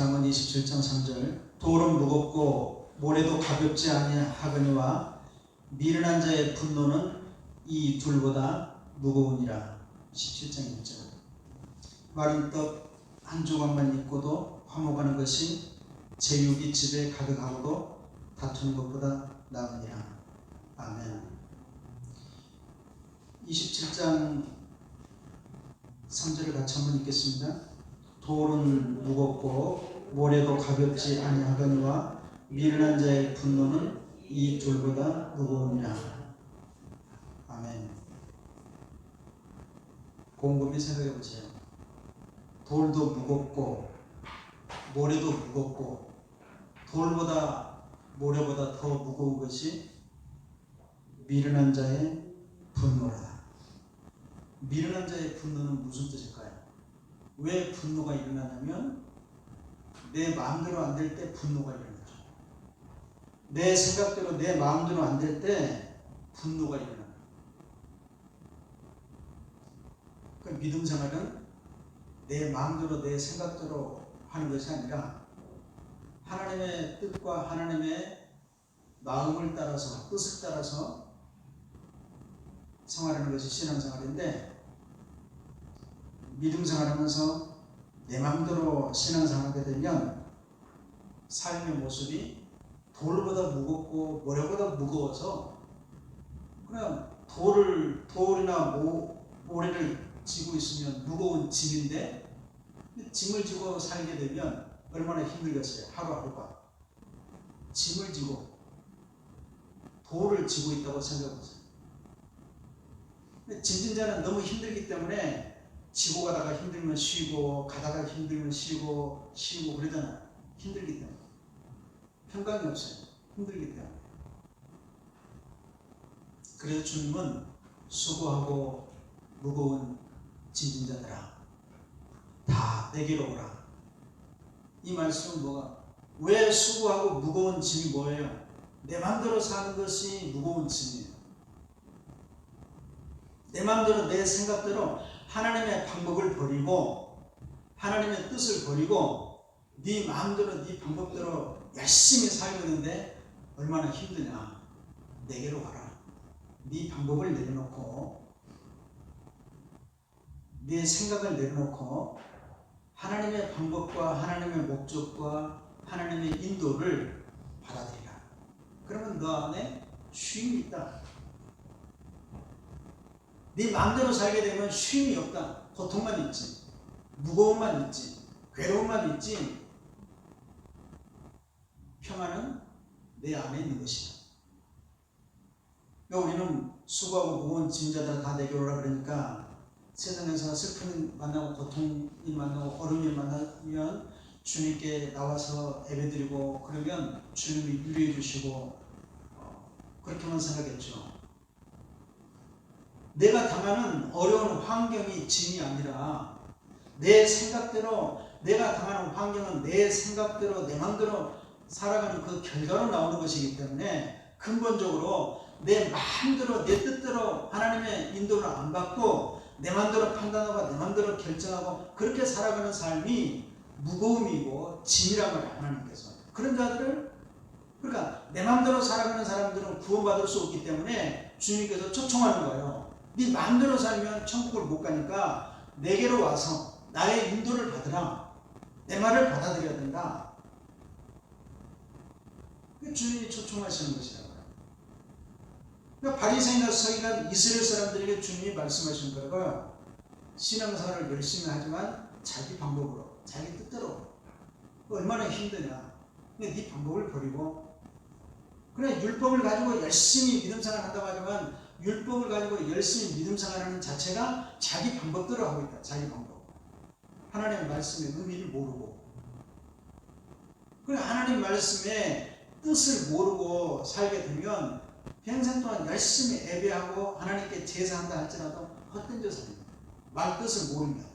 잠언 27장 3절 돌은 무겁고 모래도 가볍지 아니하거니와 미련한 자의 분노는 이 둘보다 무거우니라. 17장 1절. 마른 떡 한 조각만 있고도 화목하는 것이 제육이 집에 가득하고도 다투는 것보다 나으니라. 아멘. 27장 3절을 같이 한번 읽겠습니다. 돌은 무겁고 모래도 가볍지 아니하거니와 미련한 자의 분노는 이 둘보다 무거우니라. 아멘. 곰곰이 생각해 보세요. 돌도 무겁고 모래도 무겁고 돌보다 모래보다 더 무거운 것이 미련한 자의 분노라. 미련한 자의 분노는 무슨 뜻일까요? 왜 분노가 일어나냐면 내 마음대로 안 될 때 분노가 일어나죠. 내 생각대로 내 마음대로 안 될 때 분노가 일어나요. 그러니까 믿음 생활은 내 마음대로 내 생각대로 하는 것이 아니라 하나님의 뜻과 하나님의 마음을 따라서 뜻을 따라서 생활하는 것이 신앙생활인데, 믿음 생활하면서 내 마음대로 신앙생활하게 되면 삶의 모습이 돌보다 무겁고 모래보다 무거워서 그냥 돌이나 모래를 지고 있으면 무거운 짐인데, 짐을 지고 살게 되면 얼마나 힘들겠어요. 하루하루가 짐을 지고 돌을 지고 있다고 생각해보세요. 짐진 자는 너무 힘들기 때문에 지고 가다가 힘들면 쉬고 가다가 힘들면 쉬고 그러잖아요. 힘들기 때문에. 평강이 없어요. 힘들기 때문에. 그래서 주님은 수고하고 무거운 짐진 자들아 다 내게로 오라. 이 말씀은 뭐가? 왜 수고하고 무거운 짐이 뭐예요? 내 마음대로 사는 것이 무거운 짐이에요. 내 마음대로 내 생각대로 하나님의 방법을 버리고 하나님의 뜻을 버리고 네 마음대로 네 방법대로 열심히 살고 있는데 얼마나 힘드냐. 내게로 와라. 네 방법을 내려놓고 네 생각을 내려놓고 하나님의 방법과 하나님의 목적과 하나님의 인도를 받아들이라. 그러면 너 안에 쉼이 있다. 네 마음대로 살게 되면 쉼이 없다. 고통만 있지, 무거움만 있지, 괴로움만 있지, 평안은 내 안에 있는 것이다. 그러니까 우리는 수고하고 무거운 짐자들 다 내게로 오라 그러니까 세상에서 슬픔이 만나고 고통이 만나고 어려움이 만나면 주님께 나와서 예배드리고 그러면 주님이 위로해 주시고 그렇게만 생각했죠. 내가 당하는 어려운 환경이 짐이 아니라 내 생각대로 내가 당하는 환경은 내 생각대로 내 마음대로 살아가는 그 결과로 나오는 것이기 때문에 근본적으로 내 마음대로 내 뜻대로 하나님의 인도를 안 받고 내 마음대로 판단하고 내 마음대로 결정하고 그렇게 살아가는 삶이 무거움이고 짐이란 말이에요. 하나님께서 그런 자들을, 그러니까 내 마음대로 살아가는 사람들은 구원받을 수 없기 때문에 주님께서 초청하는 거예요. 네 마음대로 살면 천국을 못 가니까 내게로 와서 나의 인도를 받으라. 내 말을 받아들여야 된다. 주님이 초청하시는 것이라고요. 그러니까 바리새인과 서기관 이스라엘 사람들에게 주님이 말씀하시는 거라고요. 신앙생활을 열심히 하지만 자기 방법으로 자기 뜻대로 얼마나 힘드냐. 네 방법을 버리고 그냥 율법을 가지고 열심히 믿음생활 한다고 하지만 율법을 가지고 열심히 믿음생활하는 자체가 자기 방법대로 하고 있다. 자기 방법. 하나님의 말씀의 의미를 모르고 그냥 하나님 말씀의 뜻을 모르고 살게 되면 평생 동안 열심히 예배하고 하나님께 제사한다 할지라도 헛된 짓입니다. 말 뜻을 모릅니다.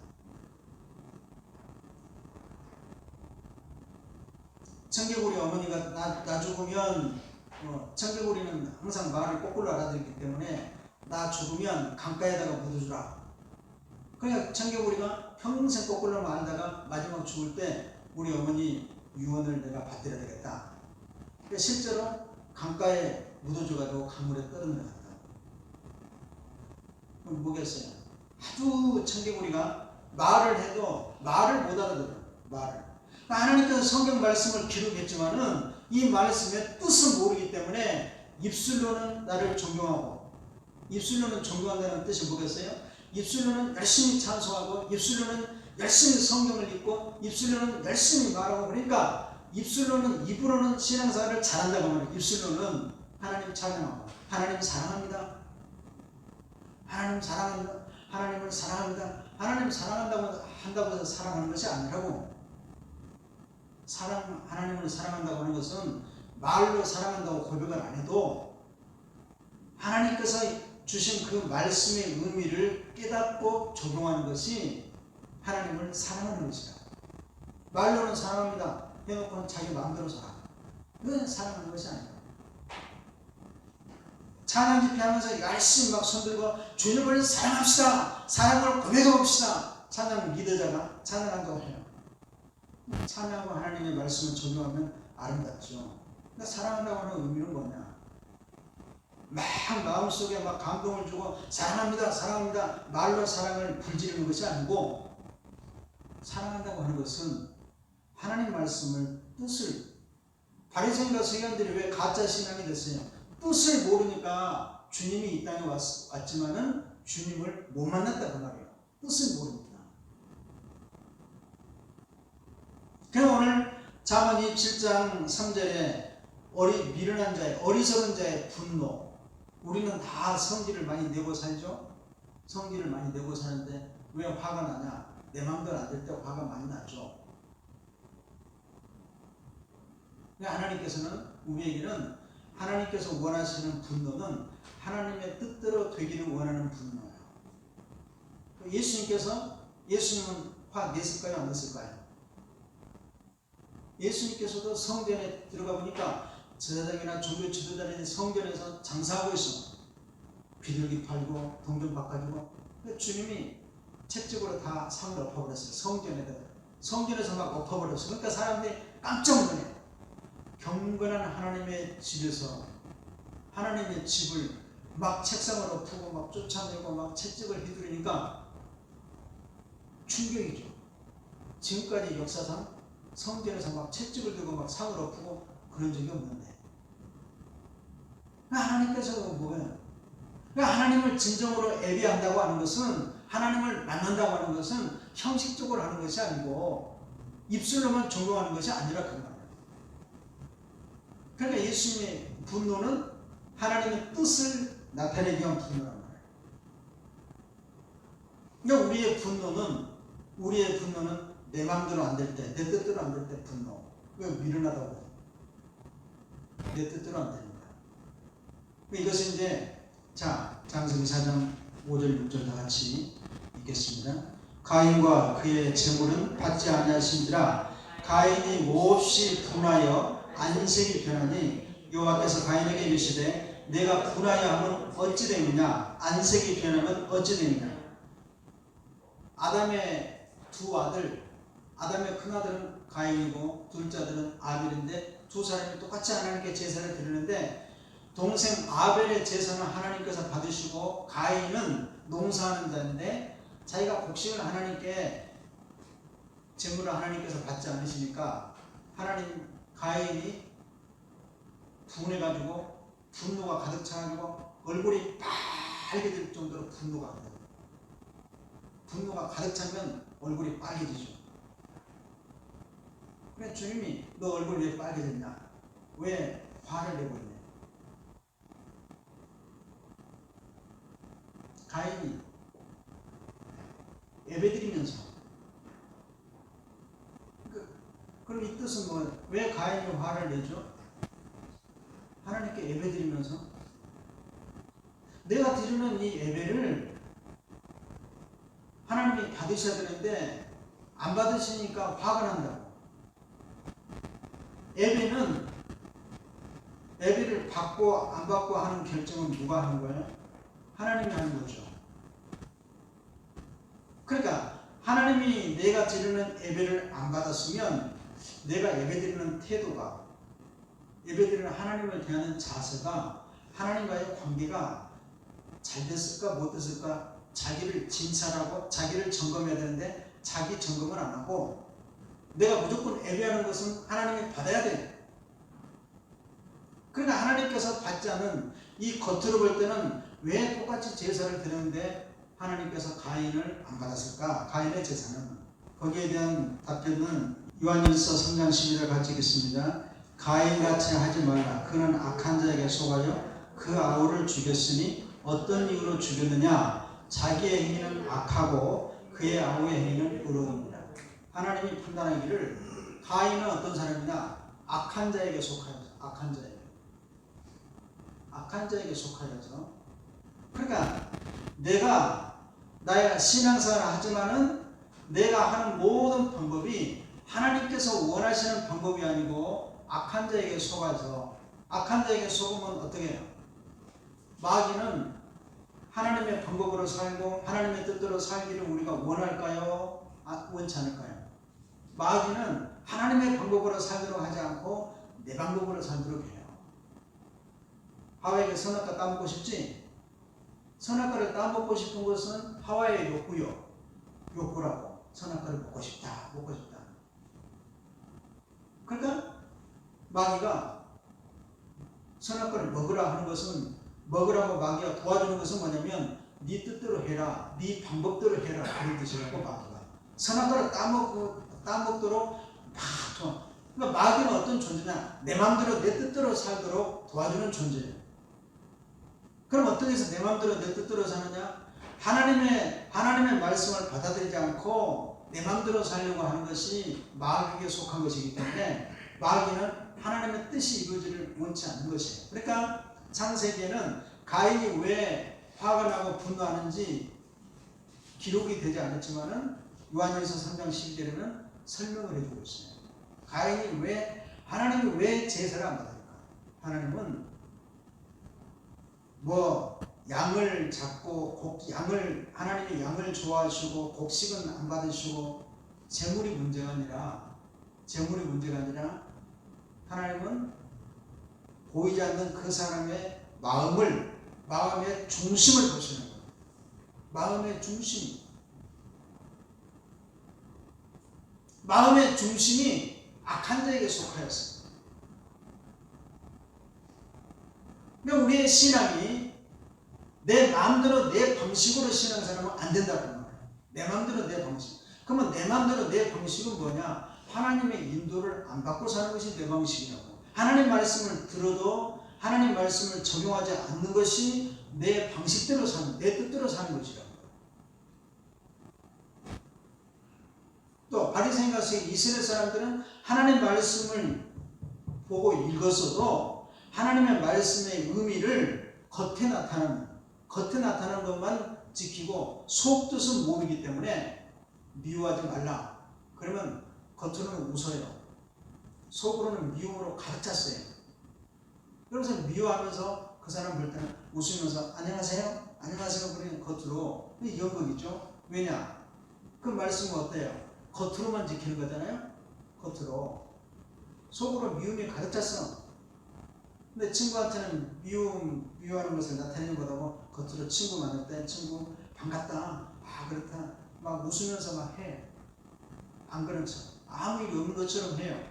청개구리 어머니가 나 죽으면 청개구리는 항상 말을 거꾸로 알아듣기 때문에 나 죽으면 강가에다가 묻어주라. 그러니까 청개구리가 평생 거꾸로만 알다가 마지막 죽을 때 우리 어머니 유언을 내가 받들어야 되겠다. 그러니까 실제로 강가에 묻어줘가지고 강물에 떠내려갔다. 그럼 뭐겠어요? 하도 청개구리가 말을 해도 말을 못 알아들어요. 말을. 그러니까 하나님께서 성경 말씀을 기록했지만은 이 말씀의 뜻을 모르기 때문에 입술로는 나를 존경하고, 입술로는 존경한다는 뜻이 뭐겠어요? 입술로는 열심히 찬송하고, 입술로는 열심히 성경을 읽고, 입술로는 열심히 말하고, 그러니까 입술로는, 입으로는 신앙생활을 잘한다고 말해요. 입술로는 하나님 찬양하고, 하나님 사랑합니다. 하나님 사랑합니다. 하나님을 사랑합니다. 하나님 한다고 해서 사랑하는 것이 아니라고. 하나님을 사랑한다고 하는 것은 말로 사랑한다고 고백을 안 해도 하나님께서 주신 그 말씀의 의미를 깨닫고 적용하는 것이 하나님을 사랑하는 것이다. 말로는 사랑합니다 해놓고는 자기 마음대로 살아. 그건 사랑하는 것이 아니다. 찬양 집회하면서 열심히 막 손들고 주님을 사랑합시다. 사랑을 고백해봅시다. 찬양 리더자가 찬양한다고 해요. 찬양하고 하나님의 말씀을 적용하면 아름답죠. 그러니까 사랑한다고 하는 의미는 뭐냐? 막 마음속에 막 감동을 주고 사랑합니다. 사랑합니다. 말로 사랑을 불지르는 것이 아니고, 사랑한다고 하는 것은 하나님 말씀을 뜻을, 바리새인과 서기관들이 왜 가짜 신앙이 됐어요? 뜻을 모르니까 주님이 이 땅에 왔지만은 주님을 못 만났다 그 말이에요. 뜻을 모르니까. 그럼 오늘 잠언 27장 3절에 미련한 자의, 어리석은 자의 분노. 우리는 다 성질을 많이 내고 살죠. 성질을 많이 내고 사는데 왜 화가 나냐? 내 마음대로 안 될 때 화가 많이 나죠. 하나님께서는, 우리에게는 하나님께서 원하시는 분노는 하나님의 뜻대로 되기를 원하는 분노예요. 예수님은 화 냈을까요? 안 냈을까요? 예수님께서도 성전에 들어가 보니까 제사장이나 종교 지도자들이 성전에서 장사하고 있어. 비둘기 팔고 동전 바꿔주고. 주님이 채찍으로 다 상을 엎어버렸어요. 성전에서 막 엎어버렸어요. 그러니까 사람들이 깜짝 놀래. 경건한 하나님의 집에서 하나님의 집을 막 책상을 엎고 막 쫓아내고 막 채찍을 휘두르니까 충격이죠. 지금까지 역사상 성전에서 막 채찍을 들고 막 상을 엎고 그런 적이 없는데, 하나님께서 뭐예요? 하나님을 진정으로 예배한다고 하는 것은, 하나님을 만난다고 하는 것은 형식적으로 하는 것이 아니고 입술로만 존경하는 것이 아니라 그 말이에요. 그러니까 예수님의 분노는 하나님의 뜻을 나타내기 위한 분노란 말이에요. 그러니까 우리의 분노는 내 마음대로 안 될 때, 내 뜻대로 안 될 때 분노. 왜 미련하다고? 내 뜻대로 안 되는 거야. 이것은 이제, 자, 장세기 4장 5절 6절 다 같이 읽겠습니다. 가인과 그의 재물은 받지 아니하신지라 가인이 몹시 분하여 안색이 변하니 여호와께서 가인에게 이르시되 내가 분하여 하면 어찌 되느냐? 안색이 변하면 어찌 되느냐? 아담의 두 아들, 아담의 큰 아들은 가인이고 둘째 아들은 아벨인데 두 사람이 똑같이 하나님께 제사를 드리는데, 동생 아벨의 제사는 하나님께서 받으시고 가인은 농사하는 자인데 자기가 곡식을 하나님께, 재물을 하나님께서 받지 않으시니까 가인이 분해가지고 분노가 가득 차가지고 얼굴이 빨개질 정도로 분노가 가득 차면 얼굴이 빨개지죠. 그래 주님이 너 얼굴 왜 빨개졌냐? 왜 화를 내고 있냐? 가인이 예배드리면서, 그럼 이 뜻은 뭐예요? 왜 가인이 화를 내죠? 하나님께 예배드리면서 내가 드리는 이 예배를 하나님이 받으셔야 되는데 안 받으시니까 화가 난다고. 예배를 받고 안 받고 하는 결정은 누가 하는 거예요? 하나님이 하는 거죠. 그러니까 하나님이 내가 드리는 예배를 안 받았으면 내가 예배드리는 태도가, 예배드리는 하나님을 대하는 자세가, 하나님과의 관계가 잘 됐을까 못 됐을까 자기를 진찰하고 자기를 점검해야 되는데 자기 점검을 안 하고 내가 무조건 예배하는 것은 하나님이 받아야 돼. 그러니까 하나님께서 받지 않은 이 겉으로 볼 때는 왜 똑같이 제사를 드렸는데 하나님께서 가인을 안 받았을까? 가인의 제사는. 거기에 대한 답변은 요한일서 3장 11절 같이 읽겠습니다. 가인같이 하지 말라. 그는 악한 자에게 속하여 그 아우를 죽였으니 어떤 이유로 죽였느냐? 자기의 행위는 악하고 그의 아우의 행위는 의로움이라. 하나님이 판단하기를 가인은 어떤 사람이냐? 악한 자에게 속하여서. 악한 자에게. 악한 자에게 속하여서. 그러니까 내가 나의 신앙생활을 하지만은 내가 하는 모든 방법이 하나님께서 원하시는 방법이 아니고 악한 자에게 속아서, 악한 자에게 속으면 어떻게 해요? 마귀는 하나님의 방법으로 살고 하나님의 뜻대로 살기를 우리가 원할까요? 원치 않을까요? 마귀는 하나님의 방법으로 살도록 하지 않고 내 방법으로 살도록 해요. 하와에게 선악과 따먹고 싶지? 선악과를 따먹고 싶은 것은 하와의 욕구요. 욕구라고. 선악과를 먹고 싶다. 먹고 싶다. 그러니까 마귀가 선악과를 먹으라 하는 것은, 먹으라고 마귀가 도와주는 것은 뭐냐면 네 뜻대로 해라. 네 방법대로 해라. 그런 뜻이라고 마귀가. 선악과를 따먹도록 막 줘. 그러니까 마귀는 어떤 존재냐? 내 마음대로 내 뜻대로 살도록 도와주는 존재예요. 그럼 어떻게 해서 내 마음대로 내 뜻대로 사느냐? 하나님의 말씀을 받아들이지 않고 내 마음대로 살려고 하는 것이 마귀에게 속한 것이기 때문에 마귀는 하나님의 뜻이 이루어지를 원치 않는 것이에요. 그러니까 창세기에는 가인이 왜 화가 나고 분노하는지 기록이 되지 않았지만은 요한일서 3장 12절에는 설명을 해주고 있어요. 가인이 하나님이 왜 제사를 안 받을까? 하나님은 양을 잡고 하나님이 양을 좋아하시고 곡식은 안 받으시고 재물이 문제가 아니라 하나님은 보이지 않는 그 사람의 마음의 중심을 보시는 거예요. 마음의 중심이 악한 자에게 속하였습니다. 그러니까 우리의 신앙이 내 마음대로 내 방식으로 신앙생활하면 안 된다는 말이에요. 내 마음대로 내 방식. 그러면 내 마음대로 내 방식은 뭐냐? 하나님의 인도를 안 받고 사는 것이 내 방식이라고. 하나님 말씀을 들어도 하나님 말씀을 적용하지 않는 것이 내 방식대로 사는, 내 뜻대로 사는 것이라고. 또 바리새인과 이스라엘 사람들은 하나님 말씀을 보고 읽었어도 하나님의 말씀의 의미를 겉에 나타나는 것만 지키고 속 뜻은 모르기 때문에 미워하지 말라. 그러면 겉으로는 웃어요. 속으로는 미움으로 가득 찼어요. 그래서 미워하면서 그 사람 볼 때는 웃으면서 안녕하세요? 안녕하세요. 그러면 겉으로 연극이죠. 왜냐? 그 말씀은 어때요? 겉으로만 지키는 거잖아요. 겉으로. 속으로 미움이 가득 찼어. 근데 친구한테는 미워하는 것을 나타내는 거라고 겉으로 친구 만날 때 친구 반갑다. 그렇다. 막 웃으면서 막 해. 안 그런 척. 아무 일이 없는 것처럼 해요.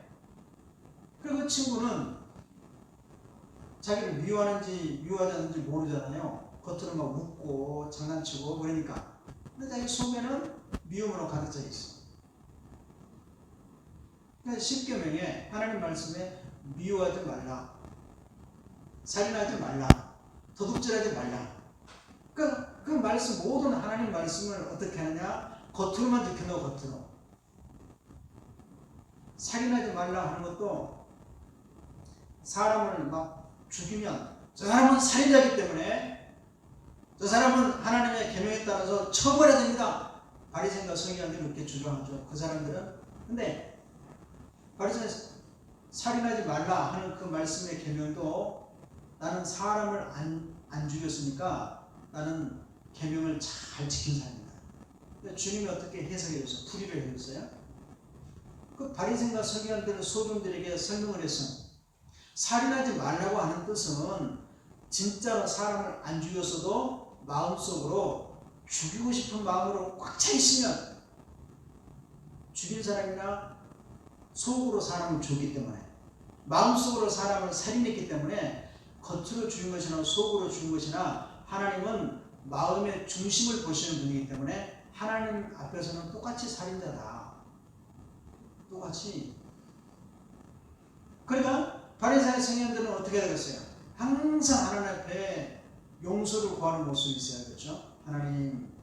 그리고 그 친구는 자기를 미워하는지 미워하지 않는지 모르잖아요. 겉으로 막 웃고 장난치고 그러니까. 근데 자기 속에는 미움으로 가득 차 있어. 그러니까 십계명에 하나님 말씀에 미워하지 말라. 살인하지 말라. 도둑질하지 말라. 그 말씀, 모든 하나님 말씀을 어떻게 하느냐? 겉으로만 지켜놓고 겉으로. 살인하지 말라 하는 것도 사람을 막 죽이면 저 사람은 살인자이기 때문에 저 사람은 하나님의 계명에 따라서 처벌해야 됩니다. 바리새인과 서기관들은 그렇게 주장하죠. 그 사람들은. 근데 바리새인 살인하지 말라 하는 그 말씀의 계명도 나는 사람을 안 죽였으니까 나는 계명을 잘 지킨 사람이다. 근데 주님이 어떻게 해석해 줬어요? 풀이를 해줬어요? 그 바리새인과 서기관들은 소경들에게 설명을 했어. 살인하지 말라고 하는 뜻은 진짜로 사람을 안 죽였어도 마음속으로 죽이고 싶은 마음으로 꽉 차 있으면 죽인 사람이나 속으로 사람을 죽이기 때문에, 마음속으로 사람을 살인했기 때문에 겉으로 죽인 것이나 속으로 죽인 것이나 하나님은 마음의 중심을 보시는 분이기 때문에 하나님 앞에서는 똑같이 살인자다. 똑같이. 그러니까 바리새인 성현들은 어떻게 되겠어요? 항상 하나님 앞에 용서를 구하는 모습이 있어야 되죠. 하나님,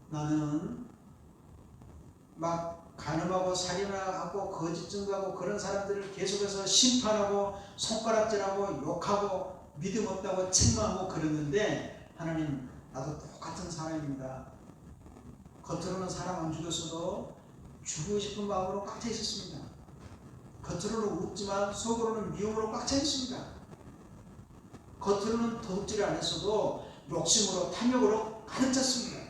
나는 막 간음하고 살인하고 거짓 증거하고 그런 사람들을 계속해서 심판하고 손가락질하고 욕하고 믿음 없다고 책망하고 그랬는데, 하나님, 나도 똑같은 사람입니다. 겉으로는 사람 안 죽였어도 죽이고 싶은 마음으로 꽉 차 있었습니다. 겉으로는 웃지만 속으로는 미움으로 꽉 차 있습니다. 겉으로는 도둑질을 안 했어도 욕심으로 탐욕으로 가득 찼습니다.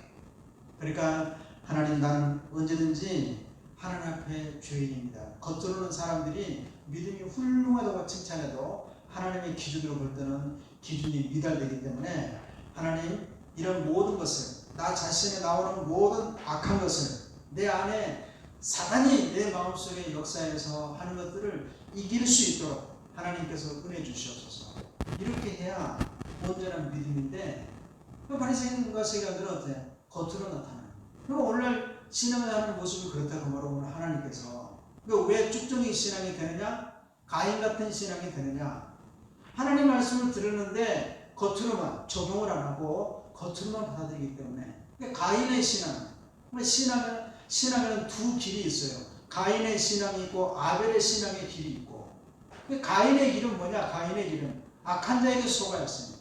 그러니까 하나님, 나는 언제든지 하나님 앞에 죄인입니다. 겉으로는 사람들이 믿음이 훌륭하다고 칭찬해도 하나님의 기준으로 볼 때는 기준이 미달되기 때문에 하나님, 이런 모든 것을, 나 자신에 나오는 모든 악한 것을, 내 안에 사단이 내 마음속에 역사해서 하는 것들을 이길 수 있도록 하나님께서 은혜 주시옵소서. 이렇게 해야 온전한 믿음인데, 바리새인과 서기관들은 어때요? 겉으로 나타나요. 그럼 오늘날 신앙을 하는 모습이 그렇다고 말하면 하나님께서 왜 쭉정이 신앙이 되느냐? 가인 같은 신앙이 되느냐? 하나님 말씀을 들었는데 겉으로만 적용을 안 하고 겉으로만 받아들이기 때문에. 가인의 신앙에는 두 길이 있어요. 가인의 신앙이 있고 아벨의 신앙의 길이 있고. 가인의 길은 뭐냐? 가인의 길은 악한 자에게 속아였어요.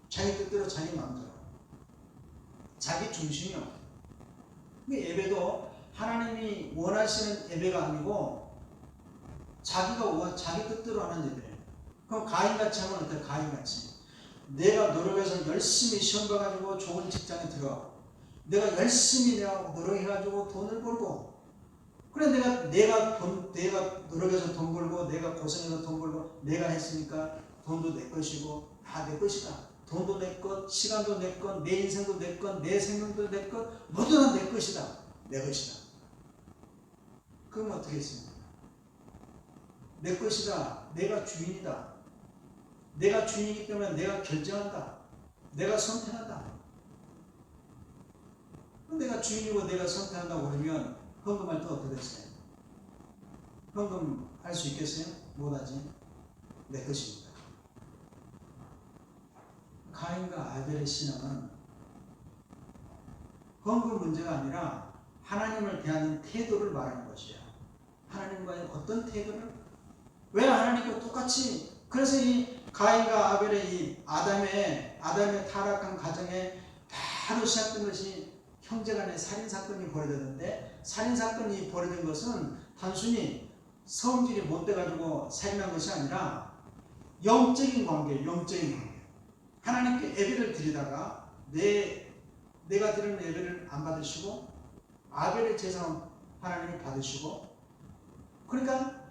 자기 뜻대로 자기 마음대로, 자기 중심이요. 예배도 하나님이 원하시는 예배가 아니고 자기 뜻대로 하는 예배예요. 그럼 가인같이 하면 어때요? 가인같이 내가 노력해서 열심히 시험 봐가지고 좋은 직장에 들어가고, 내가 열심히 노력해가지고 돈을 벌고, 그래 내가 노력해서 돈 벌고, 내가 고생해서 돈 벌고, 내가 했으니까 돈도 내 것이고 다 내 것이다. 돈도 내 것, 시간도 내 것, 내 인생도 내 것, 내 생명도 내 것, 모두 다 내 것이다. 내 것이다. 그럼 어떻게 했습니까? 내 것이다. 내가 주인이다. 내가 주인이기 때문에 내가 결정한다. 내가 선택한다. 내가 주인이고 내가 선택한다고 그러면 헌금할 때 어떻게 됐어요? 헌금 할 수 있겠어요? 못하지. 내 것입니다. 가인과 아벨의 신앙은 헌금 문제가 아니라 하나님을 대하는 태도를 말하는 것이야. 하나님과의 어떤 태도를? 왜 하나님과 똑같이, 그래서 이 가인과 아벨의 이 아담의 타락한 가정에 바로 시작된 것이 형제간의 살인사건이 벌어졌는데, 살인사건이 벌어진 것은 단순히 성질이 못돼가지고 살인한 것이 아니라 영적인 관계. 하나님께 예배를 드리다가 내가 드리는 예배를 안 받으시고 아벨의 제사는 하나님이 받으시고, 그러니까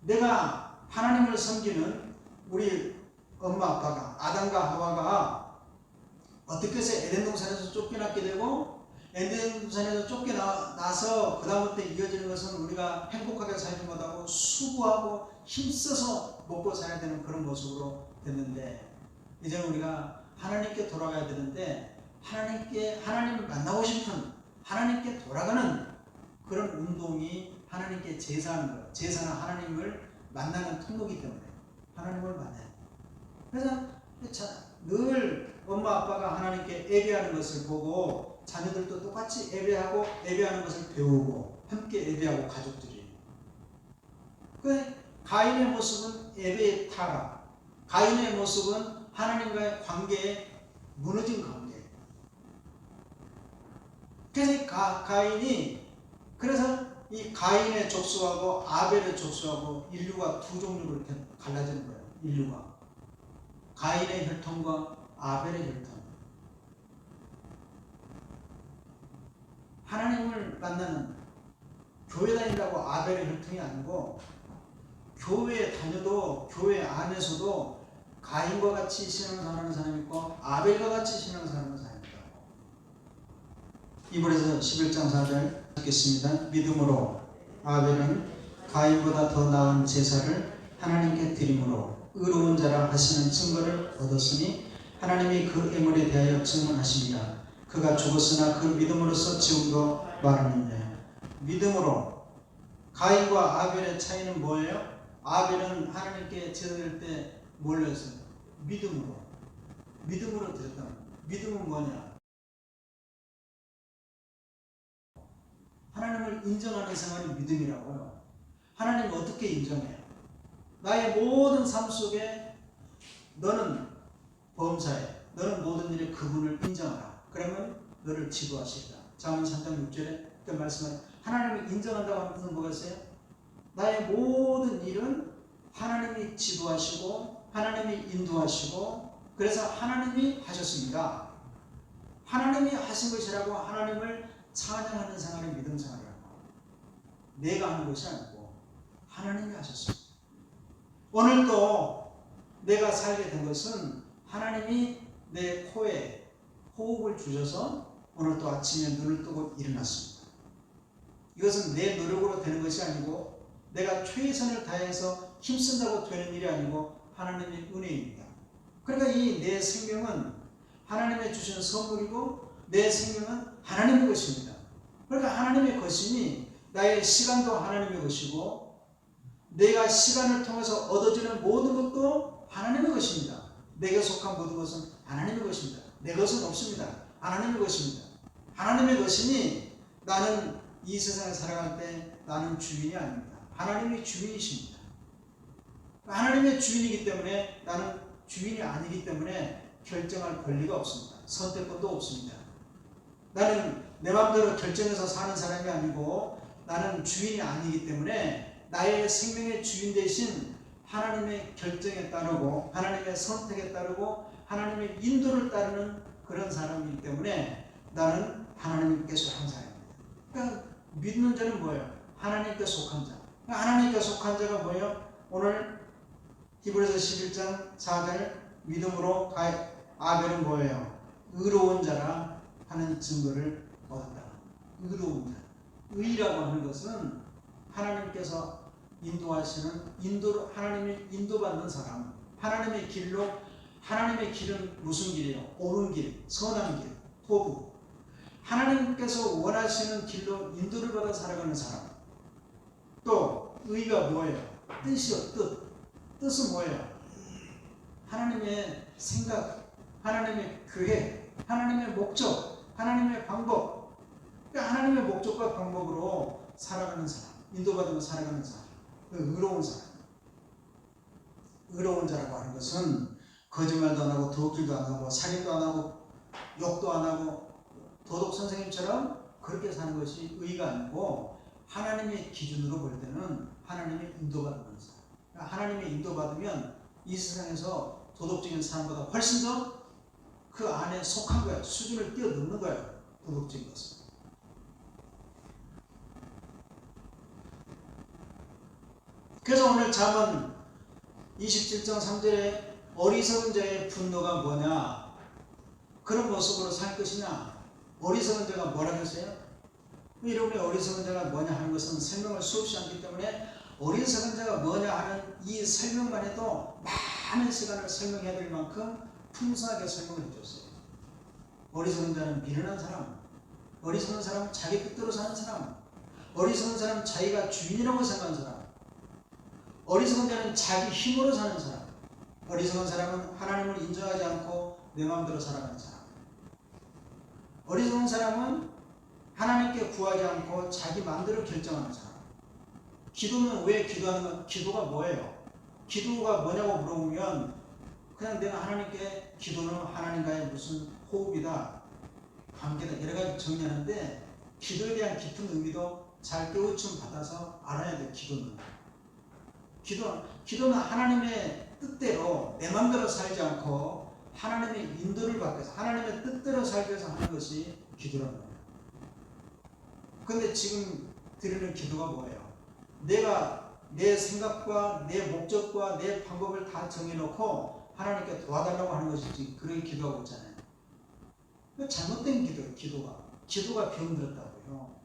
내가 하나님을 섬기는 우리 엄마 아빠가, 아담과 하와가 어떻게 해서 에덴 동산에서 쫓겨났게 되고, 에덴 동산에서 쫓겨나서 그 다음부터 이어지는 것은 우리가 행복하게 살지 못하고 수고하고 힘써서 먹고 살아야 되는 그런 모습으로 됐는데, 이제 우리가 하나님께 돌아가야 되는데, 하나님을 만나고 싶은, 하나님께 돌아가는 그런 운동이 하나님께 제사하는 거예요. 제사는 하나님을 만나는 통로이기 때문에 하나님을 만나요. 그래서 늘 엄마 아빠가 하나님께 예배하는 것을 보고 자녀들도 똑같이 예배하고 예배하는 것을 배우고 함께 예배하고 가족들이. 가인의 모습은 예배의 타락, 가인의 모습은 하나님과의 관계에 무너진 관계. 그래서 그래서 이 가인의 족속하고 아벨의 족속하고 인류가 두 종류로 이렇게 갈라지는 거예요. 인류가 가인의 혈통과 아벨의 혈통. 하나님을 만나는 교회 다닌다고 아벨의 혈통이 아니고 교회 다녀도 교회 안에서도 가인과 같이 신앙생활하는 사람이 있고 아벨과 같이 신앙생활하는 사람이 있다고. 이불에서 11장 4절 읽겠습니다. 믿음으로 아벨은 가인보다 더 나은 제사를 하나님께 드림으로 의로운 자라 하시는 증거를 얻었으니 하나님이 그 애물에 대하여 증언하십니다. 그가 죽었으나 그 믿음으로써 지금도 말하느냐. 믿음으로 가인과 아벨의 차이는 뭐예요? 아벨은 하나님께 제사드릴 때 뭘 했어요? 믿음으로 드렸다. 믿음은 뭐냐? 하나님을 인정하는 생활이 믿음이라고요. 하나님 어떻게 인정해요? 나의 모든 삶 속에 너는 범사에 너는 모든 일에 그분을 인정하라. 그러면 너를 지도하시리라. 잠언 3장 6절에 그 말씀은 하나님을 인정한다고 하는 뜻은 뭐겠어요? 나의 모든 일은 하나님이 지도하시고 하나님이 인도하시고 그래서 하나님이 하셨습니다. 하나님이 하신 것이라고 하나님을 찬양하는 생활이 믿음 생활이라고. 내가 하는 것이 아니고 하나님이 하셨습니다. 오늘도 내가 살게 된 것은 하나님이 내 코에 호흡을 주셔서 오늘 또 아침에 눈을 뜨고 일어났습니다. 이것은 내 노력으로 되는 것이 아니고 내가 최선을 다해서 힘쓴다고 되는 일이 아니고 하나님의 은혜입니다. 그러니까 이 내 생명은 하나님의 주신 선물이고 내 생명은 하나님의 것입니다. 그러니까 하나님의 것이니 나의 시간도 하나님의 것이고 내가 시간을 통해서 얻어지는 모든 것도 하나님의 것입니다. 내게 속한 모든 것은 하나님의 것입니다. 내 것은 없습니다. 하나님의 것입니다. 하나님의 것이니 나는 이 세상을 살아갈 때 나는 주인이 아닙니다. 하나님이 주인이십니다. 하나님의 주인이기 때문에 나는 주인이 아니기 때문에 결정할 권리가 없습니다. 선택권도 없습니다. 나는 내 마음대로 결정해서 사는 사람이 아니고 나는 주인이 아니기 때문에 나의 생명의 주인 대신 하나님의 결정에 따르고 하나님의 선택에 따르고 하나님의 인도를 따르는 그런 사람이기 때문에 나는 하나님께 속한 사람입니다. 그러니까 믿는 자는 뭐예요? 하나님께 속한 자. 하나님께 속한 자가 뭐예요? 오늘 히브리서 11장 4절 믿음으로 아벨은 뭐예요? 의로운 자라 하는 증거를 얻었다. 의로운 자. 의라고 하는 것은 하나님께서 인도하시는 하나님의 인도받는 사람. 하나님의 길로 하나님의 길은 무슨 길이에요? 옳은 길, 선한 길, 도구. 하나님께서 원하시는 길로 인도를 받아 살아가는 사람. 또 의가 뭐예요? 뜻이요. 뜻은 뭐예요? 하나님의 생각, 하나님의 계획, 하나님의 목적, 하나님의 방법. 그러니까 하나님의 목적과 방법으로 살아가는 사람, 인도받으며 살아가는 사람, 의로운 사람. 의로운 자라고 하는 것은 거짓말도 안 하고 도둑질도 안 하고 살인도 안 하고 욕도 안 하고 도덕 선생님처럼 그렇게 사는 것이 의가 아니고 하나님의 기준으로 볼 때는 하나님의 인도받는 사람. 하나님의 인도받으면 이 세상에서 도덕적인 사람보다 훨씬 더 그 안에 속한 거야. 수준을 뛰어넘는 거야. 도덕적인 것은. 그래서 오늘 잠언 27장 3절에 어리석은 자의 분노가 뭐냐? 그런 모습으로 살 것이냐? 어리석은 자가 뭐라고 했어요? 여러분이 어리석은 자가 뭐냐 하는 것은 설명을 수없이 하기 때문에 어리석은 자가 뭐냐 하는 이 설명만 해도 많은 시간을 설명해야 될 만큼 풍성하게 설명을 해줬어요. 어리석은 자는 미련한 사람, 어리석은 사람은 자기 뜻대로 사는 사람, 어리석은 사람은 자기가 주인이라고 생각하는 사람, 어리석은 자는 자기 힘으로 사는 사람, 어리석은 사람은 하나님을 인정하지 않고 내 마음대로 살아가는 사람, 어리석은 사람은 하나님께 구하지 않고 자기 마음대로 결정하는 사람. 기도는 왜 기도하는 건? 기도가 뭐예요? 기도가 뭐냐고 물어보면 그냥 내가 하나님께 기도는 하나님과의 무슨 호흡이다, 관계다 여러 가지 정리하는데 기도에 대한 깊은 의미도 잘 깨우침 받아서 알아야 돼. 기도는 하나님의 뜻대로 내 마음대로 살지 않고 하나님의 인도를 받기 위해서 하나님의 뜻대로 살기 위해서 하는 것이 기도라는 거예요. 그런데 지금 드리는 기도가 뭐예요? 내가 내 생각과 내 목적과 내 방법을 다 정해놓고 하나님께 도와달라고 하는 것이지 그렇게 기도하고 있잖아요. 잘못된 기도예요. 기도가 병들었다고요.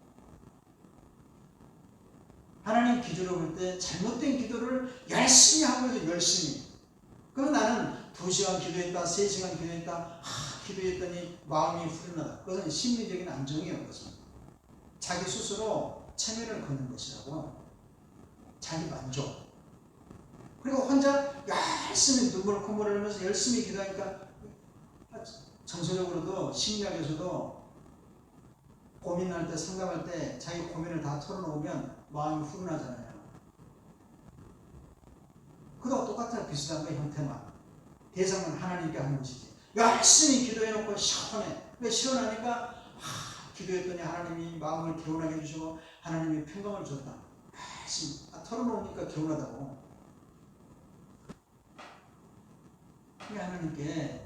하나님 기준으로 볼 때 잘못된 기도를 열심히 하고 있어. 열심히. 그럼 나는 2시간 기도했다, 3시간 기도했다, 기도했더니 마음이 후련하다. 그것은 심리적인 안정이에요. 그것은 자기 스스로 체면을 걷는 것이라고. 자기 만족. 그리고 혼자 열심히 눈물 콧물을 흘리면서 열심히 기도하니까 정서적으로도 심리학에서도 고민할 때 상담할 때 자기 고민을 다 털어놓으면 마음이 후련하잖아요. 그거 똑같아요. 비슷한 거 형태만. 대상은 하나님께 하는 것이지. 열심히 기도해놓고 시원해. 시원하니까 기도했더니 하나님이 마음을 개운하게 해주시고 하나님이 평강을 줬다. 털어놓으니까 개운하다고. 하나님께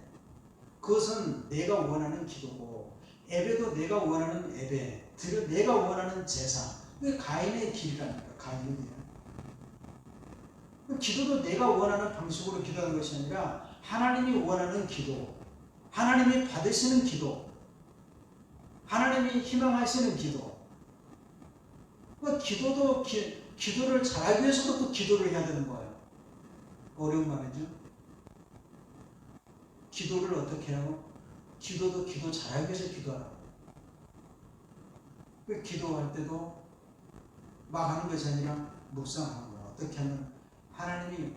그것은 내가 원하는 기도고 예배도 내가 원하는 예배, 내가 원하는 제사. 그게 가인의 길이라니까. 가인의 길. 기도도 내가 원하는 방식으로 기도하는 것이 아니라 하나님이 원하는 기도, 하나님이 받으시는 기도, 하나님이 희망하시는 기도. 기도도 기도를 잘하기 위해서도 또 기도를 해야 되는 거예요. 어려운 말이죠. 기도를 어떻게 하고? 기도도 기도 잘하기 위해서 기도하라고. 기도할 때도 막 하는 것이 아니라 묵상하는 거예요. 어떻게 하면 하나님이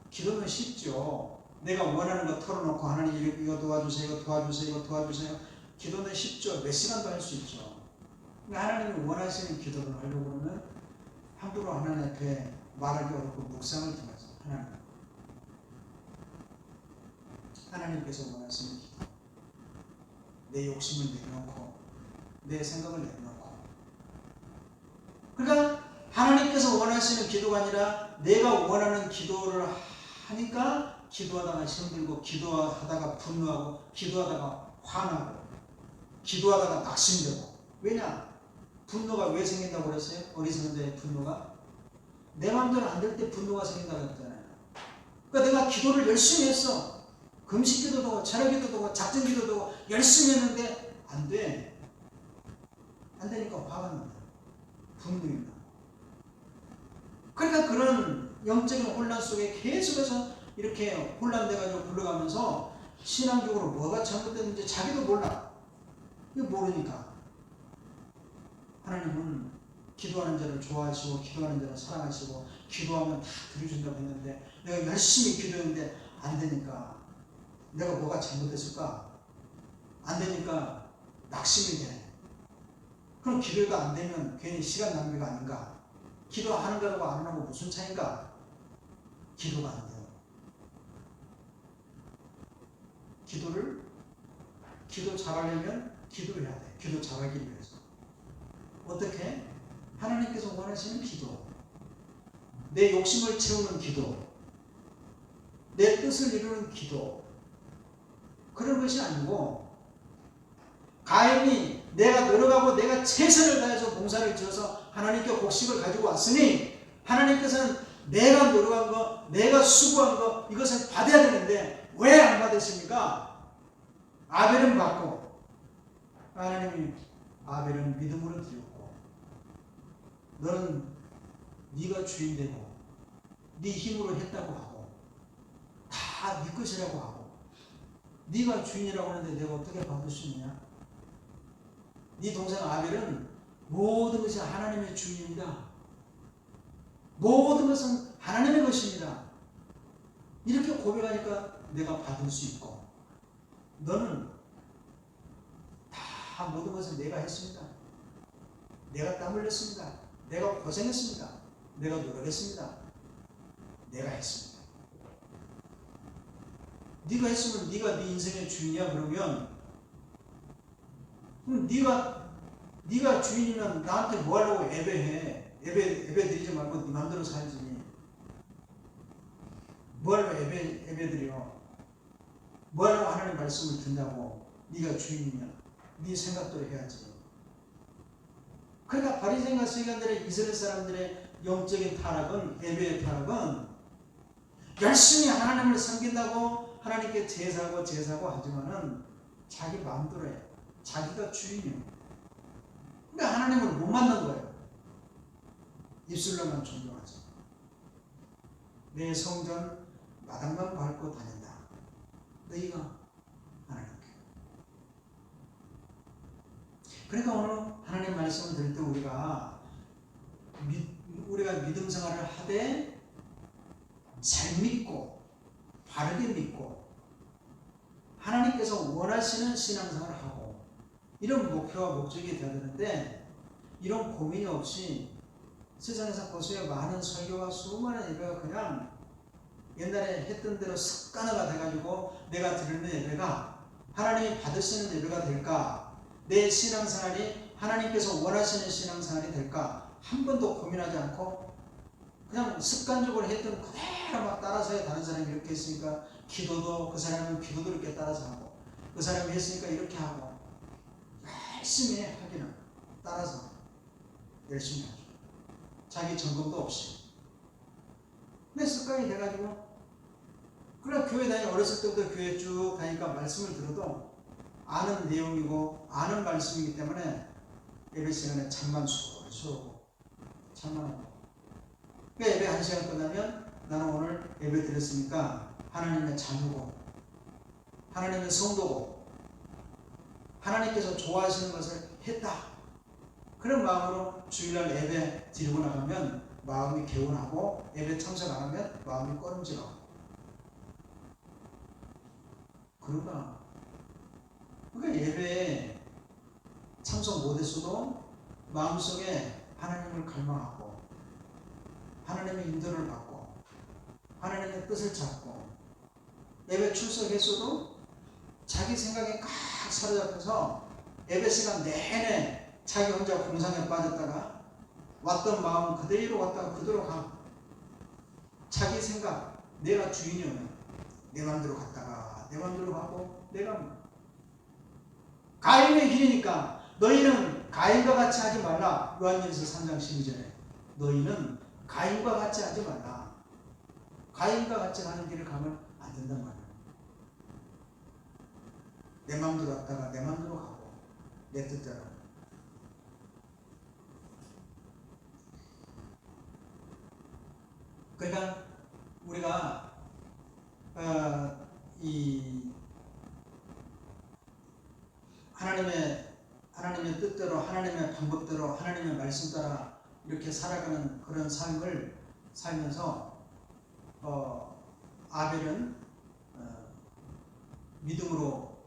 기도는 쉽죠. 내가 원하는 거 털어놓고 하나님 이거 도와주세요, 이거 도와주세요, 이거 도와주세요. 기도는 쉽죠. 몇 시간도 할 수 있죠. 하나님이 원하시는 기도를 하려고 그러면 함부로 하나님 앞에 말하기 어렵고 묵상을 통해서 하나님께서 원하시는 기도, 내 욕심을 내려놓고 내 생각을 내려놓고, 그러니까 하나님께서 원하시는 기도가 아니라 내가 원하는 기도를 하니까 기도하다가 힘들고 기도하다가 분노하고 기도하다가 화나고 기도하다가 낙심되고. 왜냐? 분노가 왜 생긴다고 그랬어요? 어리석은데 분노가 내 마음대로 안 될 때 분노가 생긴다고 했잖아요. 그러니까 내가 기도를 열심히 했어. 금식 기도도 하고 철학 기도도 하고 작전 기도도 하고 열심히 했는데 안 돼. 안 되니까 화가 난다. 분노가 나. 그러니까 그런 영적인 혼란 속에 계속해서 이렇게 혼란돼가지고 굴러가면서 신앙적으로 뭐가 잘못됐는지 자기도 몰라. 이거 모르니까. 하나님은 기도하는 자를 좋아하시고 기도하는 자를 사랑하시고 기도하면 다 들어준다고 했는데 내가 열심히 기도했는데 안 되니까 내가 뭐가 잘못됐을까? 안 되니까 낙심이 돼. 그럼 기도가 안 되면 괜히 시간 낭비가 아닌가? 기도하는 거하고 안 하는 거 무슨 차이인가? 기도가 안 돼요. 기도 잘하려면 기도를 해야 돼. 기도 잘하기 위해서. 어떻게? 하나님께서 원하시는 기도, 내 욕심을 채우는 기도, 내 뜻을 이루는 기도, 그런 것이 아니고 가인이 내가 노력하고 내가 최선을 다해서 봉사를 지어서 하나님께 곡식을 가지고 왔으니 하나님께서는 내가 노력한 거, 내가 수고한 거 이것을 받아야 되는데 왜 안 받으십니까? 아벨은 받고 하나님이 아벨은 믿음으로 드렸고 너는 네가 주인 되고 네 힘으로 했다고 하고 다 네 것이라고 하고 네가 주인이라고 하는데 내가 어떻게 받을 수 있냐? 네 동생 아벨은 모든 것이 하나님의 주인입니다. 모든 것은 하나님의 것입니다. 이렇게 고백하니까 내가 받을 수 있고 너는 다 모든 것을 내가 했습니다. 내가 땀 흘렸습니다. 내가 고생했습니다. 내가 노력했습니다. 내가 했습니다. 네가 했으면 네가 네 인생의 주인이야. 그러면 네가 주인이면 나한테 뭐 하려고 예배해? 예배 드리지 말고 네 마음대로 살지. 뭐 하려고 예배 드려? 뭐 하려고 하나님 말씀을 듣냐고. 네가 주인이면 네 생각대로 해야지. 그러니까 바리새인과 서기관들의 이스라엘 사람들의 영적인 타락은, 예배의 타락은 열심히 하나님을 섬긴다고 하나님께 제사하고 하지만은 자기 마음대로 해. 자기가 주인이요. 그러니까 하나님을 못 만난 거예요. 입술로만 존경하지. 내 성전 마당만 밟고 다닌다. 너희가 하나님께. 그러니까 오늘 하나님 말씀을 들을 때 우리가 믿음 생활을 하되 잘 믿고 바르게 믿고 하나님께서 원하시는 신앙생활을 하고 이런 목표와 목적이 되어야 되는데 이런 고민이 없이 세상에서 보세요. 많은 설교와 수많은 예배가 그냥 옛날에 했던 대로 습관화가 돼가지고 내가 드리는 예배가 하나님이 받으시는 예배가 될까? 내 신앙생활이 하나님께서 원하시는 신앙생활이 될까? 한 번도 고민하지 않고 그냥 습관적으로 했던 그대로 막 따라서 해. 다른 사람이 이렇게 했으니까 기도도 그 사람은 기도도 이렇게 따라서 하고 그 사람이 했으니까 이렇게 하고 열심히 하기는 따라서 열심히 하죠. 자기 점검도 없이. 근데 습관이 돼가지고 그래 교회 어렸을 때부터 교회 쭉 다니까 말씀을 들어도 아는 내용이고 아는 말씀이기 때문에 예배 시간에 잠만 수고 잠만 하고 그러니까 예배 1시간 끝나면 나는 오늘 예배 드렸으니까 하나님의 자녀고 하나님의 성도고 하나님께서 좋아하시는 것을 했다. 그런 마음으로 주일날 예배 드리고 나가면 마음이 개운하고 예배 참석 안 하면 마음이 꺼름지러. 그러니까 예배에 참석 못했어도 마음속에 하나님을 갈망하고 하나님의 인도를 받고 하나님의 뜻을 찾고 예배 출석했어도 자기 생각에 꽉 사로잡혀서 예배 시간 내내 자기 혼자 공상에 빠졌다가 왔던 마음 그대로 왔다가 그대로 가. 자기 생각, 내가 주인이면 내 맘대로 갔다가 내 맘대로 가고 내가 가인의 길이니까 너희는 가인과 같이 하지 말라. 요한일서 3장 12절에 너희는 가인과 같이 하지 말라. 가인과 같이 가는 길을 가면 안 된단 말이야. 내 맘대로 왔다가 내 맘대로 가고 내 뜻대로. 그러니까 우리가 이 하나님의 뜻대로 하나님의 방법대로 하나님의 말씀 따라 이렇게 살아가는 그런 삶을 살면서 아벨은 믿음으로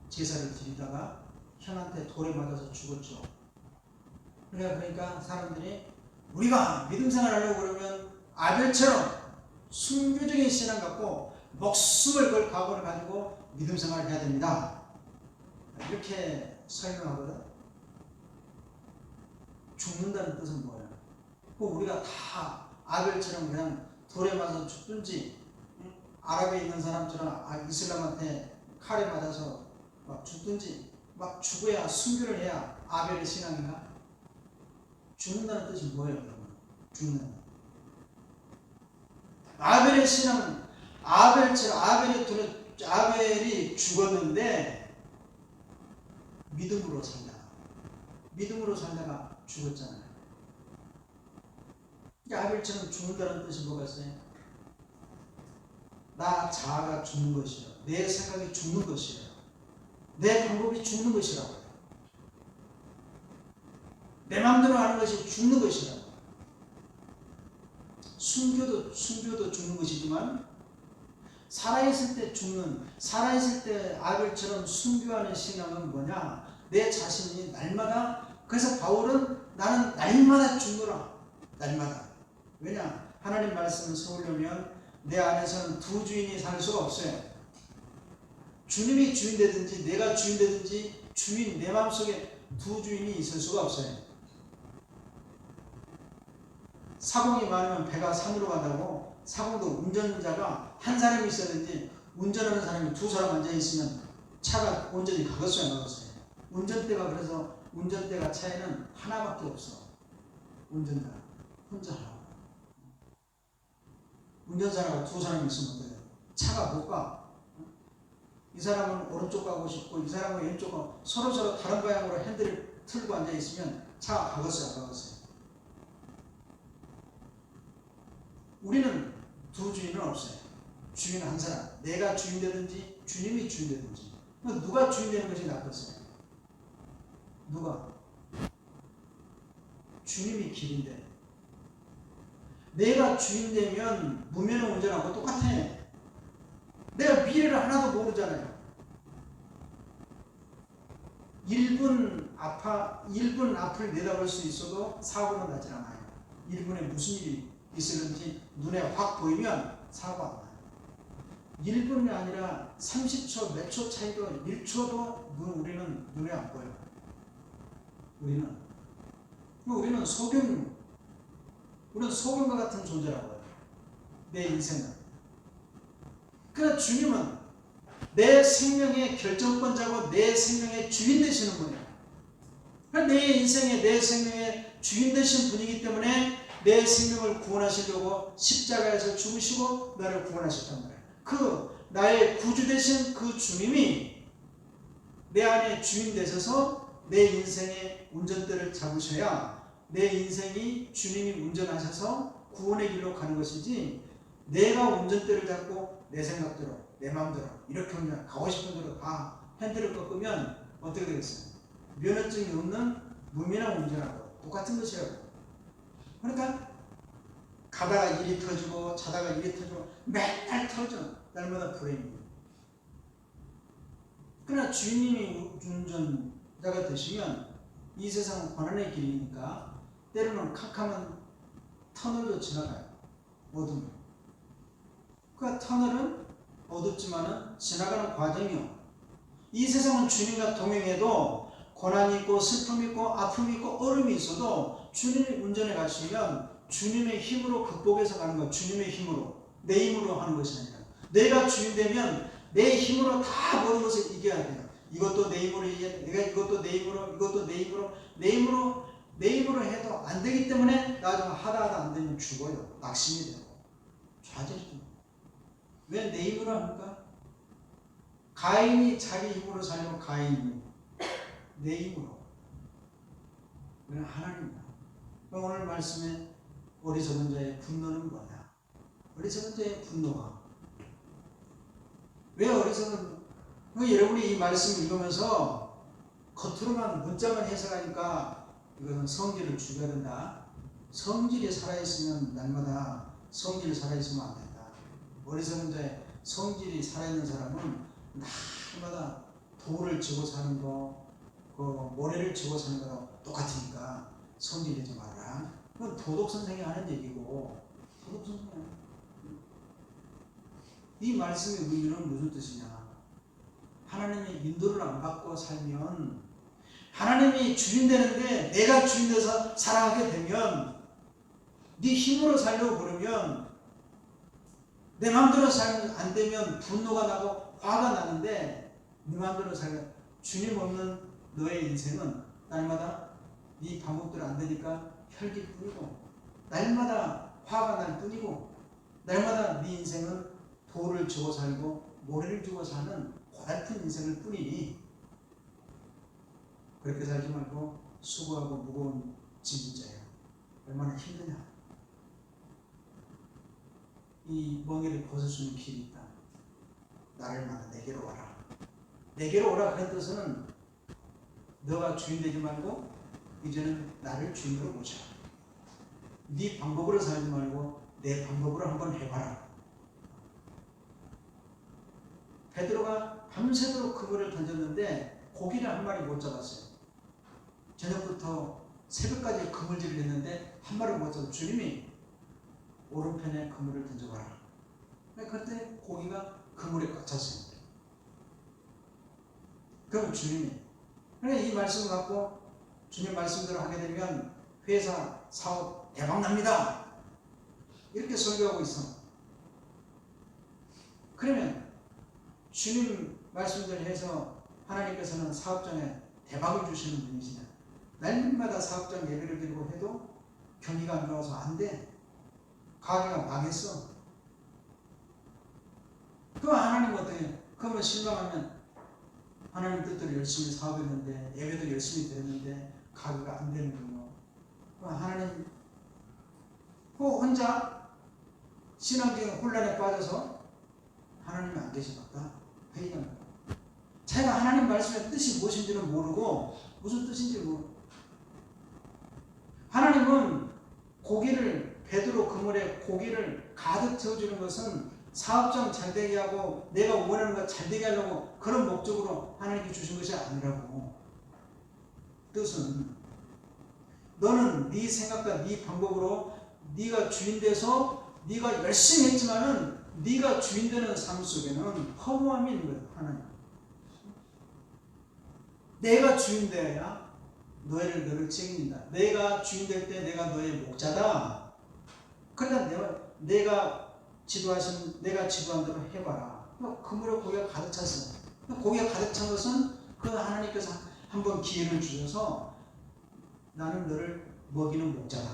제사를 드리다가 형한테 돌에 맞아서 죽었죠. 그러니까 사람들이 우리가 믿음 생활하려고 그러면 아벨처럼 순교적인 신앙 갖고 목숨을 걸 각오를 가지고 믿음 생활을 해야 됩니다. 이렇게 설명하거든. 죽는다는 뜻은 뭐예요? 우리가 다 아벨처럼 그냥 돌에 맞아서 죽든지 아랍에 있는 사람처럼 이슬람한테 칼에 맞아서 막 죽든지 막 죽어야 순교를 해야 아벨의 신앙인가? 죽는다는 뜻이 뭐예요? 그러면 죽는 아벨의 신앙은 아벨처럼 아벨이 죽었는데 믿음으로 살다가 죽었잖아요. 아벨처럼 죽는다는 뜻이 뭐가 있어요? 나 자아가 죽는 것이에요. 내 생각이 죽는 것이에요. 내 방법이 죽는 것이라고요. 내 마음대로 하는 것이 죽는 것이라고. 순교도 죽는 것이지만 살아있을 때 아벨처럼 순교하는 신앙은 뭐냐? 내 자신이 날마다. 그래서 바울은 나는 날마다 죽노라. 날마다. 왜냐? 하나님 말씀을 세우려면 내 안에서는 두 주인이 살 수가 없어요. 주님이 주인 되든지 내가 주인 되든지 내 마음속에 두 주인이 있을 수가 없어요. 사공이 많으면 배가 산으로 간다고. 사공도 운전자가 한 사람이 있어야 되는지 운전하는 사람이 두 사람 앉아있으면 차가 온전히 가겠어요, 안 가겠어요? 운전대가 그래서 운전대가 차에는 하나밖에 없어. 운전자가 혼자 하라고. 운전사가 두 사람이 있으면 어때? 차가 못 가. 이 사람은 오른쪽 가고 싶고 이 사람은 왼쪽 가고 서로 다른 방향으로 핸들을 틀고 앉아 있으면 차가 가겠어요, 안 가겠어요? 우리는 두 주인은 없어요. 주인 한 사람. 내가 주인 되든지 주님이 주인 되든지. 누가 주인 되는 것이 낫겠어요? 누가? 주님이 길인데. 내가 주인 되면 무면허 운전하고 똑같아. 내가 미래를 하나도 모르잖아요. 1분 앞을 내다볼 수 있어도 사고는 나질 않아요. 1분에 무슨 일이 있을는지 눈에 확 보이면 사고 안 나요. 1분이 아니라 30초, 몇 초 차이도 1초도 우리는 눈에 안 보여요. 우리는 소금과 같은 존재라고요. 내 인생은. 그러나 주님은 내 생명의 결정권자고 내 생명의 주인 되시는 분이에요. 내 생명의 주인 되신 분이기 때문에 내 생명을 구원하시려고 십자가에서 죽으시고 나를 구원하셨단 말이에요. 나의 구주 되신 그 주님이 내 안에 주인 되셔서 내 인생의 운전대를 잡으셔야 내 인생이 주님이 운전하셔서 구원의 길로 가는 것이지, 내가 운전대를 잡고 내 생각대로 내 마음대로 이렇게 하면 가고 싶은 대로 다 핸들을 꺾으면 어떻게 되겠어요? 면허증이 없는 무면허 운전하고 똑같은 것이라고. 그러니까 가다가 일이 터지고 자다가 일이 터지고 맨날 터져. 날마다 불행입니다. 그러나 주님이 운전자가 되시면 이 세상은 고난의 길이니까 때로는 캄캄한 터널도 지나가요. 어둠. 그 터널은 어둡지만은 지나가는 과정이요. 이 세상은 주님과 동행해도 고난이 있고 슬픔이 있고 아픔이 있고 어려움이 있어도 주님이 운전해 가시면 주님의 힘으로 극복해서 가는 거예요. 주님의 힘으로. 내 힘으로 하는 것이 아니라. 내가 주인 되면 내 힘으로 다 모든 것을 이겨야 돼요. 이것도 내 힘으로 이겨야 돼. 내가 이것도 내 힘으로, 이것도 내 힘으로 해도 안 되기 때문에 나중에 하다 안 되면 죽어요. 낙심이 되고 좌절이. 왜 내 힘으로 합니까? 가인이 자기 힘으로 살면 가인이 내 힘으로. 우리는 하나님이다. 오늘 말씀에 어리석은 자의 분노는 뭐냐? 어리석은 자의 분노가 왜 어리석은? 여러분이 이 말씀을 읽으면서 겉으로만 문자만 해석하니까 이것은 성질을 죽여야 된다. 성질이 살아있으면 날마다 성질이 살아있으면 안 된다. 어리석은 자의 성질이 살아있는 사람은 날마다 돌을 쥐고 사는 거, 모래를 쥐고 사는 거랑 똑같으니까 성질내지 마라. 그건 도덕 선생이 하는 얘기고, 도덕 선생이 이 말씀의 의미는 무슨 뜻이냐? 하나님의 인도를 안 받고 살면, 하나님이 주인 되는데 내가 주인 돼서 살아가게 되면, 네 힘으로 살려고 그러면 내 마음대로 살면 안 되면 분노가 나고 화가 나는데, 네 마음대로 살면 주님 없는 너의 인생은 날마다 네 방법대로 안 되니까 혈기뿐이고, 날마다 화가 날 뿐이고, 날마다 네 인생은 돌을 주고 살고 모래를 주고 사는 고달픈 인생일 뿐이니, 그렇게 살지 말고 수고하고 무거운 짐진 자예요. 얼마나 힘드냐. 이 멍에를 벗을 수 있는 길이 있다. 나를 만나 내게로 와라. 내게로 오라 그런 뜻은 너가 주인 되지 말고 이제는 나를 주인으로 모셔. 네 방법으로 살지 말고 내 방법으로 한번 해봐라. 베드로가 밤새도록 그물을 던졌는데 고기를 한 마리 못 잡았어요. 저녁부터 새벽까지 그물질을 했는데 한 마리 못 잡아서 주님이 오른편에 그물을 던져봐라. 그때 고기가 그물에 꽉 찼어요. 그럼 주님이, 그러니까 이 말씀을 갖고 주님 말씀대로 하게 되면 회사 사업 대박납니다. 이렇게 설교하고 있어. 그러면 주님 말씀대로 해서 하나님께서는 사업장에 대박을 주시는 분이시냐? 날마다 사업장 예배를 드리고 해도 경기가 안 좋아서 안 돼. 가게가 망했어. 그럼 하나님 어떻게? 그러면 실망하면 하나님 뜻대로 열심히 사업했는데 예배도 열심히 드렸는데 가게가 안 되는군요. 그럼 하나님 혼자 신앙적인 혼란에 빠져서 하나님이 안 계시겠다. 회의합니다. 자기가 하나님 말씀의 뜻이 무엇인지는 모르고 무슨 뜻인지 모르고 하나님은 고기를 베드로 그물에 고기를 가득 채워주는 것은 사업장 잘되게 하고 내가 원하는 거 잘되게 하려고 그런 목적으로 하나님께 주신 것이 아니라고. 뜻은 너는 네 생각과 네 방법으로 네가 주인 돼서 네가 열심히 했지만은 네가 주인 되는 삶 속에는 허무함이 있는 거예요. 하나님. 내가 주인 되어야 너를 책임진다. 내가 주인 될 때 내가 너의 목자다. 그러니까 내가 지도한 대로 해봐라. 그물에 고기가 가득 찼어. 고기가 가득 찬 것은 그 하나님께서 한번 기회를 주셔서 나는 너를 먹이는 목자다.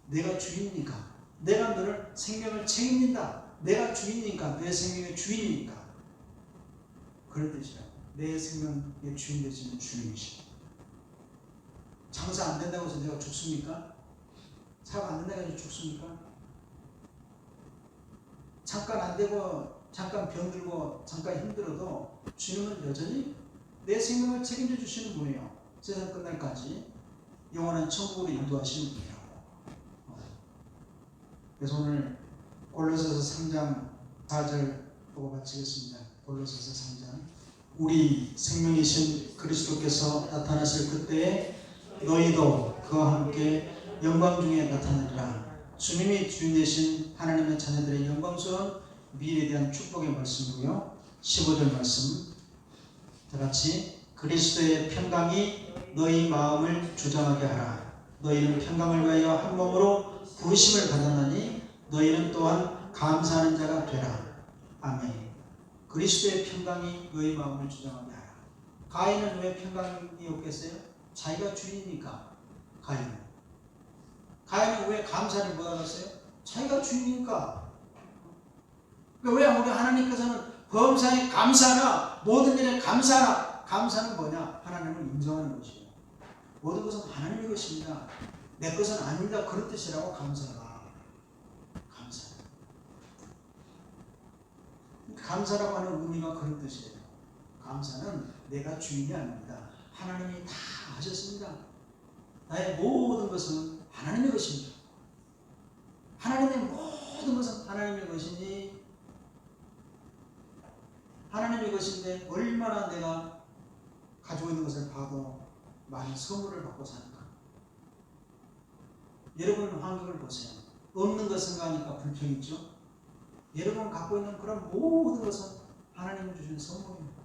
내가 주인이니까. 내가 너를 생명을 책임진다. 내가 주인이니까. 내 생명의 주인이니까. 그런 뜻이라고. 내 생명의 주인 되시는 주님이시다. 장사 안 된다고 해서 내가 죽습니까? 사업 안 된다고 해서 죽습니까? 잠깐 안 되고 잠깐 병들고 잠깐 힘들어도 주님은 여전히 내 생명을 책임져 주시는 분이에요. 세상 끝날까지 영원한 천국으로 인도하시는 분이라고. 그래서 오늘 골로새서 3장 4절 보고 마치겠습니다. 골로새서 3장 우리 생명이신 그리스도께서 나타나실 그때에 너희도 그와 함께 영광 중에 나타나리라. 주님이 주인 되신 하나님의 자녀들의 영광스러운 미래에 대한 축복의 말씀이고요. 15절 말씀 다같이 그리스도의 평강이 너희 마음을 주장하게 하라. 너희는 평강을 위하여 한 몸으로 부르심을 받았나니 너희는 또한 감사하는 자가 되라. 아멘. 그리스도의 평강이 너희 마음을 주장하게 하라. 가인은 왜 평강이 없겠어요? 자기가 주인이니까. 가인은 왜 감사를 못 하겠어요? 자기가 주인이니까. 그러니까 왜 우리 하나님께서는 범사에 감사하라, 모든 일에 감사하라. 감사는 뭐냐? 하나님을 인정하는 것이에요. 모든 것은 하나님의 것입니다. 내 것은 아닙니다. 그런 뜻이라고. 감사라. 감사. 감사라고 하는 의미가 그런 뜻이에요. 감사는 내가 주인이 아닙니다. 하나님이 다 하셨습니다. 나의 모든 것은 하나님의 것입니다. 하나님의 모든 것은 하나님의 것이니 하나님의 것인데 얼마나 내가 가지고 있는 것을 봐도 많은 선물을 받고 사니까. 여러분 환경을 보세요. 없는 것 생각하니까 불평이죠. 여러분 갖고 있는 그런 모든 것은 하나님이 주신 선물입니다.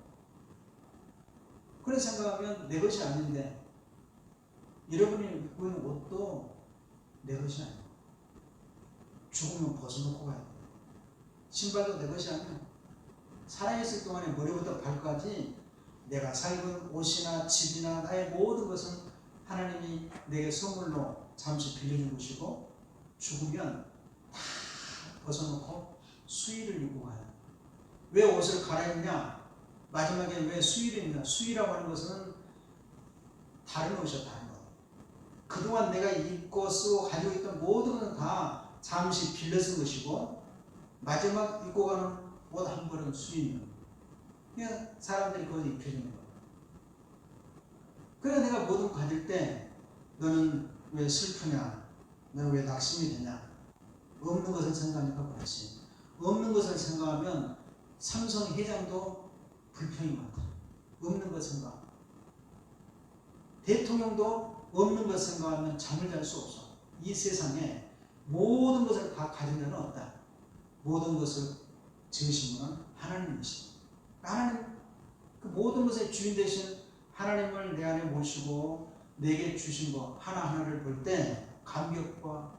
그래 생각하면 내 것이 아닌데 여러분이 입고 있는 옷도 내 것이 아니에요. 죽으면 벗어놓고 가야 돼요. 신발도 내 것이 아니에요. 살아있을 동안에 머리부터 발까지 내가 살던 옷이나 집이나 나의 모든 것은 하나님이 내게 선물로 잠시 빌려준 것이고 죽으면 다 벗어놓고 수의를 입고 가요. 왜 옷을 갈아입냐? 마지막에 왜 수의를 입냐? 수의라고 하는 것은 다른 옷이야. 다른 것. 그동안 내가 입고 쓰고 가지고 있던 모든 것은 다 잠시 빌려 쓴 것이고 마지막 입고 가는 옷 한 벌은 수의는 그냥 사람들이 그걸 입혀주는 거야. 그래 내가 뭐든 가질 때 너는 왜 슬프냐? 너는 왜 낙심이 되냐? 없는 것을 생각하니까 그렇지. 없는 것을 생각하면 삼성 회장도 불평이 많다. 없는 것 생각. 대통령도 없는 것 생각하면 잠을 잘 수 없어. 이 세상에 모든 것을 다 가진 자는 없다. 모든 것을 지으신 분은 하나님이십니다. 하나님, 그 모든 것의 주인 되신 하나님을 내 안에 모시고 내게 주신 것 하나하나를 볼 때 감격과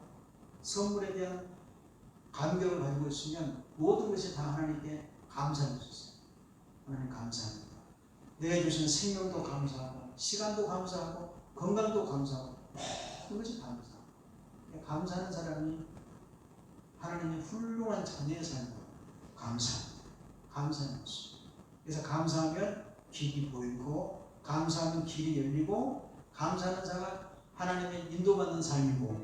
선물에 대한 감격을 가지고 있으면 모든 것이 다 하나님께 감사해 주셨어요. 하나님 감사합니다. 내가 주신 생명도 감사하고 시간도 감사하고 건강도 감사하고 모든 것이 감사. 감사하는 사람이 하나님의 훌륭한 자녀의 삶으로 감사하는 모습. 그래서 감사하면 길이 보이고, 감사하면 길이 열리고, 감사하는 자가 하나님의 인도받는 삶이고,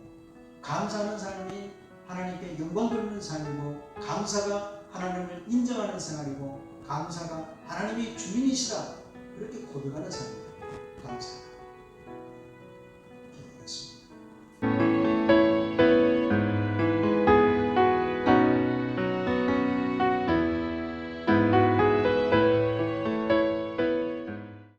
감사하는 삶이 하나님께 영광 돌리는 삶이고, 감사가 하나님을 인정하는 생활이고, 감사가 하나님의 주민이시다 그렇게 고백하는 삶이에요. 감사.